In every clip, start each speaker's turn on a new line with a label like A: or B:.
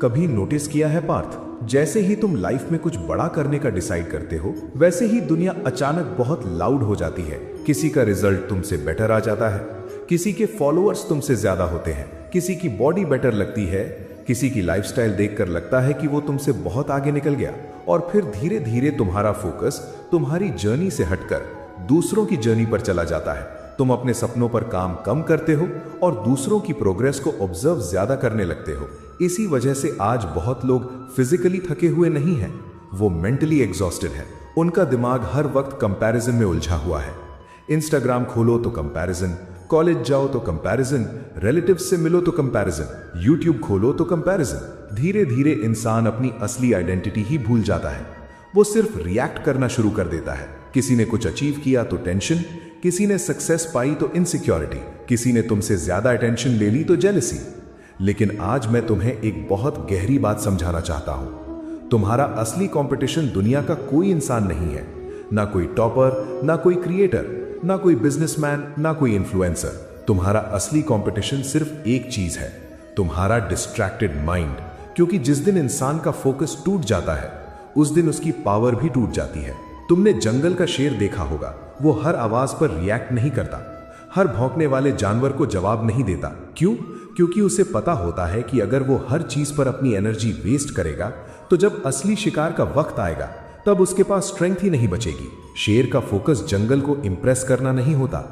A: कभी नोटिस किया है पार्थ, जैसे ही तुम लाइफ में कुछ बड़ा करने का डिसाइड करते हो वैसे ही दुनिया अचानक बहुत लाउड हो जाती है। किसी का रिजल्ट तुमसे बेटर आ जाता है, किसी के फॉलोअर्स तुमसे ज्यादा होते हैं, किसी की बॉडी बेटर लगती है, किसी की लाइफस्टाइल देखकर लगता है कि वो तुमसे बहुत आगे निकल गया। और फिर धीरे धीरे तुम्हारा फोकस तुम्हारी जर्नी से हटकर दूसरों की जर्नी पर चला जाता है। तुम अपने सपनों पर काम कम करते हो और दूसरों की प्रोग्रेस को ऑब्जर्व ज्यादा करने लगते हो। इसी वजह से आज बहुत लोग फिजिकली थके हुए नहीं हैं, वो मेंटली एग्जॉस्टेड है। उनका दिमाग हर वक्त कंपैरिजन में उलझा हुआ है। इंस्टाग्राम खोलो तो कंपैरिजन, कॉलेज जाओ तो कंपैरिजन, रिलेटिव्स से मिलो तो कंपैरिजन, यूट्यूब खोलो तो कंपैरिजन। धीरे धीरे इंसान अपनी असली आइडेंटिटी ही भूल जाता है। वो सिर्फ रिएक्ट करना शुरू कर देता है। किसी ने कुछ अचीव किया तो टेंशन, किसी ने सक्सेस पाई तो इनसिक्योरिटी, किसी ने तुमसे ज्यादा अटेंशन ले ली तो जेलसी। लेकिन आज मैं तुम्हें एक बहुत गहरी बात समझाना चाहता हूं। तुम्हारा असली कंपटीशन दुनिया का कोई इंसान नहीं है, ना कोई टॉपर, ना कोई क्रिएटर, ना कोई बिजनेसमैन, ना कोई इन्फ्लुएंसर। तुम्हारा असली कंपटीशन सिर्फ एक चीज है, तुम्हारा डिस्ट्रैक्टेड माइंड। क्योंकि जिस दिन इंसान का फोकस टूट जाता है उस दिन उसकी पावर भी टूट जाती है। तुमने जंगल का शेर देखा होगा, वो हर आवाज पर रिएक्ट नहीं करता, हर भौंकने वाले जानवर को जवाब नहीं देता। क्यों? क्योंकि उसे पता होता है कि अगर वो हर चीज पर अपनी एनर्जी वेस्ट करेगा तो जब असली शिकार का वक्त आएगा तब उसके पास स्ट्रेंथ ही नहीं बचेगी। शेर का फोकस जंगल को इंप्रेस करना नहीं होता,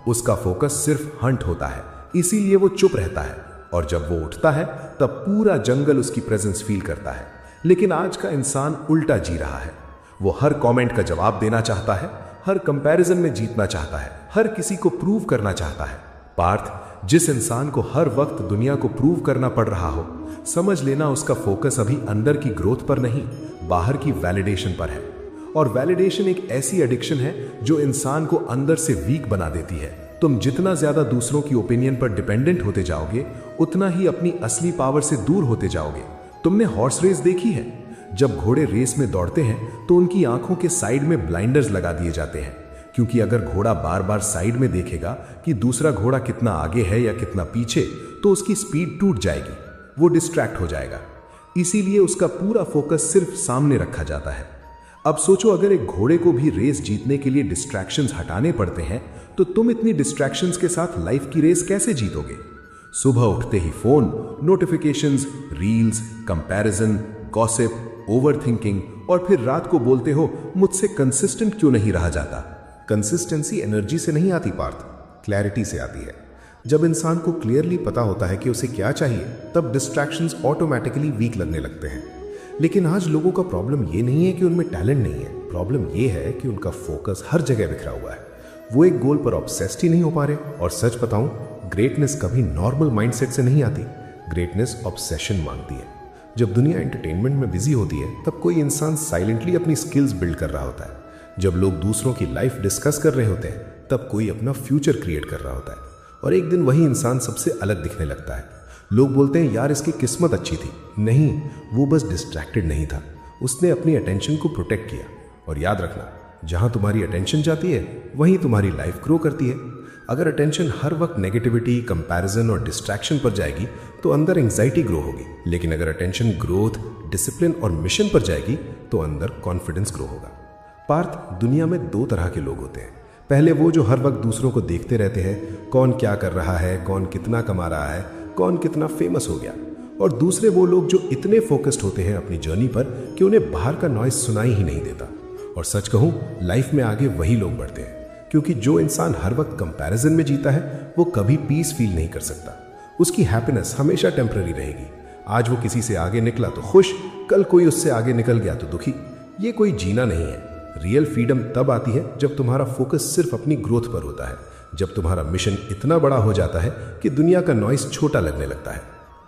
A: उसका फोकस सिर्फ हंट होता है। इसीलिए वो चुप रहता है और जब वो उठता है तब पूरा जंगल उसकी प्रेजेंस फील करता है। लेकिन आज का इंसान उल्टा जी रहा है। वो हर कमेंट का जवाब देना चाहता है, हर कंपैरिजन में जीतना चाहता है, हर किसी को प्रूव करना चाहता है। पार्थ, जिस इंसान को हर वक्त दुनिया को प्रूव करना पड़ रहा हो, समझ लेना उसका फोकस अभी अंदर की ग्रोथ पर नहीं, बाहर की वैलिडेशन पर है। और वैलिडेशन एक ऐसी एडिक्शन है जो इंसान को अंदर से वीक बना देती है। तुम जितना ज्यादा दूसरों की ओपिनियन पर डिपेंडेंट होते जाओगे उतना ही अपनी असली पावर से दूर होते जाओगे। तुमने हॉर्स रेस देखी है? जब घोड़े रेस में दौड़ते हैं तो उनकी आंखों के साइड में ब्लाइंडर्स लगा दिए जाते हैं, क्योंकि अगर घोड़ा बार बार साइड में देखेगा कि दूसरा घोड़ा कितना आगे है या कितना पीछे तो उसकी स्पीड टूट जाएगी, वो डिस्ट्रैक्ट हो जाएगा। इसीलिए उसका पूरा फोकस सिर्फ सामने रखा जाता है। अब सोचो, अगर एक घोड़े को भी रेस जीतने के लिए डिस्ट्रैक्शंस हटाने पड़ते हैं तो तुम इतनी डिस्ट्रैक्शंस के साथ लाइफ की रेस कैसे जीतोगे? सुबह उठते ही phone, notifications, reels, comparison, gossip, overthinking और फिर रात को बोलते हो मुझसे कंसिस्टेंट क्यों नहीं रहा जाता। कंसिस्टेंसी एनर्जी से नहीं आती पार्थ, क्लैरिटी से आती है। जब इंसान को क्लियरली पता होता है कि उसे क्या चाहिए तब डिस्ट्रैक्शंस ऑटोमेटिकली वीक लगने लगते हैं। लेकिन आज लोगों का प्रॉब्लम ये नहीं है कि उनमें टैलेंट नहीं है, प्रॉब्लम ये है कि उनका फोकस हर जगह बिखरा हुआ है। वो एक गोल पर ऑब्सेस्ड ही नहीं हो पा रहे। और सच बताऊं, ग्रेटनेस कभी नॉर्मल माइंडसेट से नहीं आती, ग्रेटनेस ऑब्सेशन मांगती है। जब दुनिया एंटरटेनमेंट में बिजी होती है तब कोई इंसान साइलेंटली अपनी स्किल्स बिल्ड कर रहा होता है। जब लोग दूसरों की लाइफ डिस्कस कर रहे होते हैं तब कोई अपना फ्यूचर क्रिएट कर रहा होता है। और एक दिन वही इंसान सबसे अलग दिखने लगता है। लोग बोलते हैं यार इसकी किस्मत अच्छी थी। नहीं, वो बस डिस्ट्रैक्टेड नहीं था, उसने अपनी अटेंशन को प्रोटेक्ट किया। और याद रखना, जहां तुम्हारी अटेंशन जाती है वहीं तुम्हारी लाइफ ग्रो करती है। अगर अटेंशन हर वक्त नेगेटिविटी, कंपैरिजन और डिस्ट्रैक्शन पर जाएगी तो अंदर एंजाइटी ग्रो होगी। लेकिन अगर अटेंशन ग्रोथ, डिसिप्लिन और मिशन पर जाएगी तो अंदर कॉन्फिडेंस ग्रो होगा। पार्थ, दुनिया में दो तरह के लोग होते हैं। पहले वो जो हर वक्त दूसरों को देखते रहते हैं, कौन क्या कर रहा है, कौन कितना कमा रहा है, कौन कितना फेमस हो गया। और दूसरे वो लोग जो इतने फोकस्ड होते हैं अपनी जर्नी पर कि उन्हें बाहर का नॉइज सुनाई ही नहीं देता। और सच कहूं, लाइफ में आगे वही लोग बढ़ते हैं, क्योंकि जो इंसान हर वक्त कंपैरिजन में जीता है वो कभी पीस फील नहीं कर सकता। उसकी हैप्पीनेस हमेशा टेम्पररी रहेगी। आज वो किसी से आगे निकला तो खुश, कल कोई उससे आगे निकल गया तो दुखी। ये कोई जीना नहीं है। रियल फ्रीडम तब आती है जब तुम्हारा फोकस सिर्फ अपनी ग्रोथ पर होता है, जब तुम्हारा मिशन इतना बड़ा हो जाता है कि दुनिया का नॉइस छोटा लगने लगता है।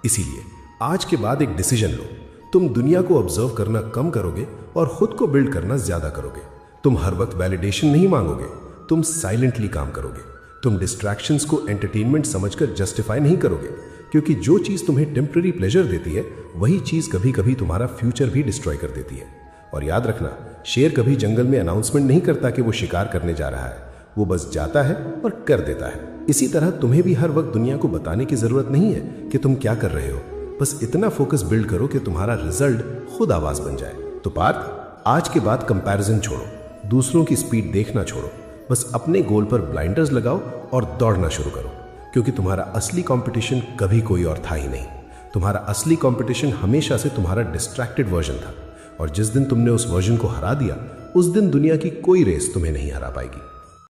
A: इसीलिए आज के बाद एक डिसीजन लो। तुम दुनिया को ऑब्जर्व करना कम करोगे और खुद को बिल्ड करना ज्यादा करोगे। तुम हर वक्त वैलिडेशन नहीं मांगोगे, तुम साइलेंटली काम करोगे। तुम डिस्ट्रैक्शंस को एंटरटेनमेंट समझकर जस्टिफाई नहीं करोगे, क्योंकि जो चीज तुम्हें टेम्पररी प्लेजर देती है वही चीज कभी कभी तुम्हारा फ्यूचर भी डिस्ट्रॉय कर देती है। और याद रखना, शेर कभी जंगल में अनाउंसमेंट नहीं करता कि वो शिकार करने जा रहा है, वो बस जाता है और कर देता है। इसी तरह तुम्हें भी हर वक्त दुनिया को बताने की जरूरत नहीं है कि तुम क्या कर रहे हो,
B: बस इतना फोकस बिल्ड करो कि तुम्हारा रिजल्ट खुद आवाज बन जाए। तो पार्थ, आज के बाद कंपैरिजन छोड़ो, दूसरों की स्पीड देखना छोड़ो, बस अपने गोल पर ब्लाइंडर्स लगाओ और दौड़ना शुरू करो, क्योंकि तुम्हारा असली कंपटीशन कभी कोई और था ही नहीं। तुम्हारा असली कंपटीशन हमेशा से तुम्हारा डिस्ट्रैक्टेड वर्जन था, और जिस दिन तुमने उस वर्जन को हरा दिया, उस दिन दुनिया की कोई रेस तुम्हें नहीं हरा पाएगी।